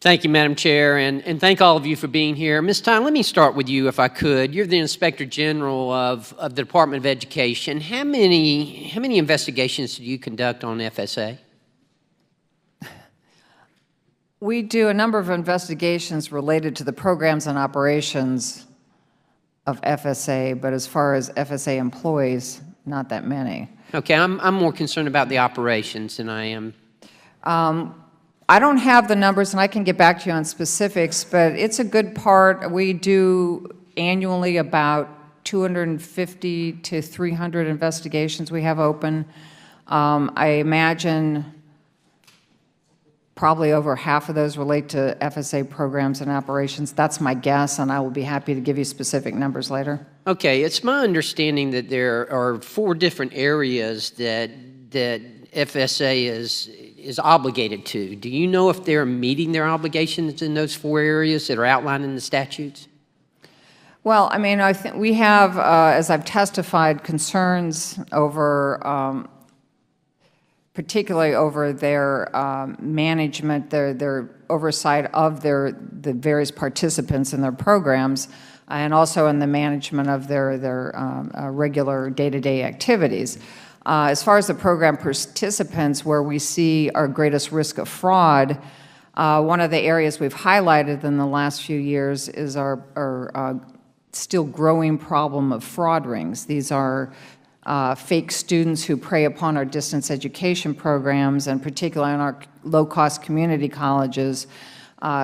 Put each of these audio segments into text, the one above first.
Thank you, Madam Chair, and thank all of you for being here. Ms. Tyne, let me start with you, if I could. You're the Inspector General of the Department of Education. How many investigations do you conduct on FSA? We do a number of investigations related to the programs and operations of FSA, but as far as FSA employees, not that many. Okay, I'm more concerned about the operations than I am. I don't have the numbers, and I can get back to you on specifics, but it's a good part. We do annually about 250 to 300 investigations we have open. I imagine probably over half of those relate to FSA programs and operations. That's my guess, and I will be happy to give you specific numbers later. Okay, it's my understanding that there are 4 different areas that FSA is obligated to. Do you know if they're meeting their obligations in those 4 areas that are outlined in the statutes? Well, I mean, I think we have, as I've testified, concerns over, particularly over their management, their oversight of the various participants in their programs, and also in the management of their regular day-to-day activities. As far as the program participants, where we see our greatest risk of fraud, one of the areas we've highlighted in the last few years is our still growing problem of fraud rings. These are fake students who prey upon our distance education programs, and particularly in our low-cost community colleges,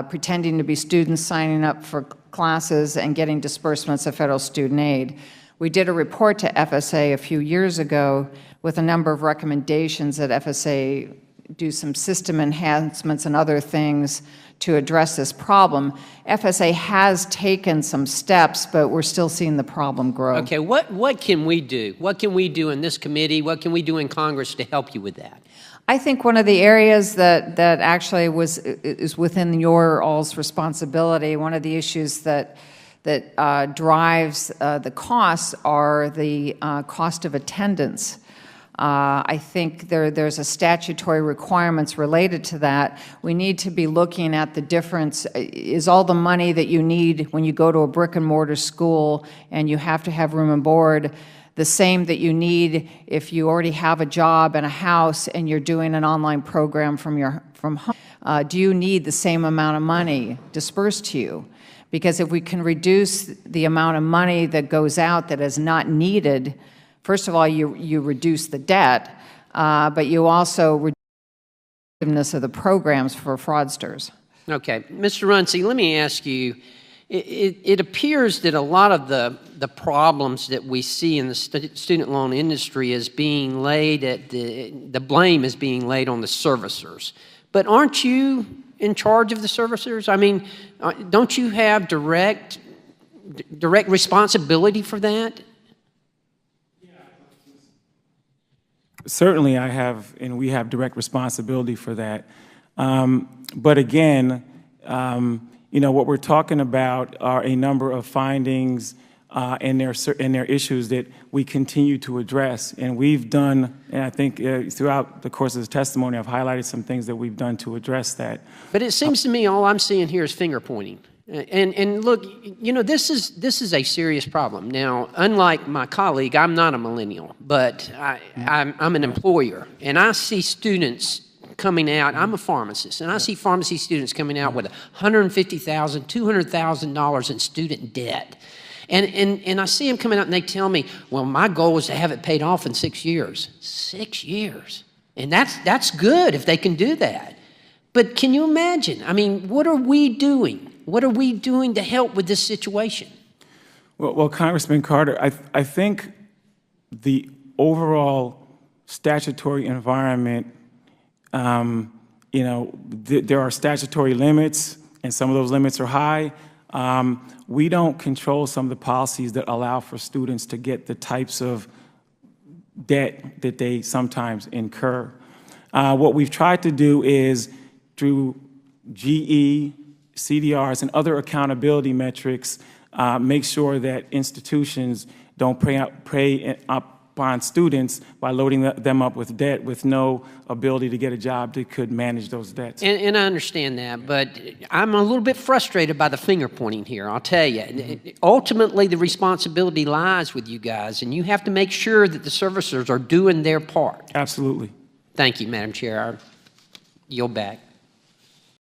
pretending to be students signing up for classes and getting disbursements of federal student aid. We did a report to FSA a few years ago with a number of recommendations that FSA do some system enhancements and other things to address this problem. FSA has taken some steps, but we're still seeing the problem grow. Okay, what can we do? What can we do in this committee? What can we do in Congress to help you with that? I think one of the areas that actually is within your all's responsibility, one of the issues that drives the costs are the cost of attendance. I think there's a statutory requirements related to that. We need to be looking at the difference. Is all the money that you need when you go to a brick and mortar school and you have to have room and board the same that you need if you already have a job and a house and you're doing an online program from home? Do you need the same amount of money dispersed to you? Because if we can reduce the amount of money that goes out that is not needed, first of all, you reduce the debt, but you also reduce the effectiveness of the programs for fraudsters. Okay. Mr. Runcie, let me ask you, it appears that a lot of the problems that we see in the student loan industry is being laid at the blame is being laid on the servicers. But aren't you in charge of the servicers? I mean, don't you have direct responsibility for that? Certainly I have, and we have direct responsibility for that. But again, what we're talking about are a number of findings and their issues that we continue to address. And we've done, and I think throughout the course of the testimony, I've highlighted some things that we've done to address that. But it seems to me all I'm seeing here is finger pointing. And look, this is a serious problem. Now, unlike my colleague, I'm not a millennial, but I'm an employer, and I see students coming out. I'm a pharmacist, and I see pharmacy students coming out with $150,000, $200,000 in student debt. And I see them coming out, and they tell me, well, my goal is to have it paid off in 6 years. 6 years. And that's good if they can do that. But can you imagine? I mean, what are we doing? What are we doing to help with this situation? Well, Congressman Carter, I think the overall statutory environment, there are statutory limits, and some of those limits are high. We don't control some of the policies that allow for students to get the types of debt that they sometimes incur. What we've tried to do is, through GE, CDRs, and other accountability metrics, make sure that institutions don't prey upon students by loading them up with debt with no ability to get a job that could manage those debts. And I understand that, but I'm a little bit frustrated by the finger pointing here, I'll tell you. Ultimately, the responsibility lies with you guys, and you have to make sure that the servicers are doing their part. Absolutely. Thank you, Madam Chair. I yield back.